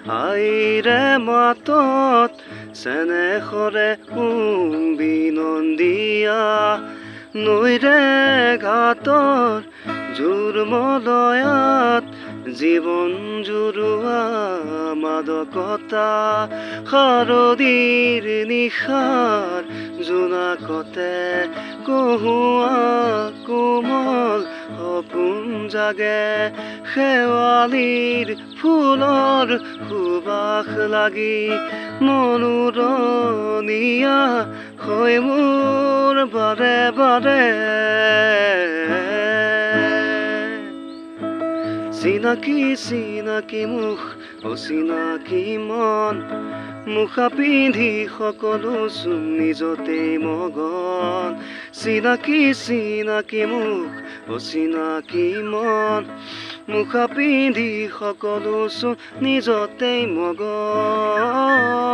আইৰে মাতত চেনেহৰে বিনন্দিয়া নৈৰে ঘাটৰ জোৰমলয়াত জীৱন জুৰুৱা মাদকতা শাৰদীৰ নিশাৰ জোনাকতে কহুৱা কোমল সপোন জাগে শেৱালিৰ ফুলৰ সুবাস লাগি মনোৰণীয়া হৈ মোৰ বাৰে বাৰে চিনাকি চিনাকি মুখ অচিনাকি মন মুখা পিন্ধি সকলো চোন নিজতে মগন চিনাকি চিনাকি মুখ অচিনাকি মন মুখা পিন্ধি সকলো চোন নিজতে মগন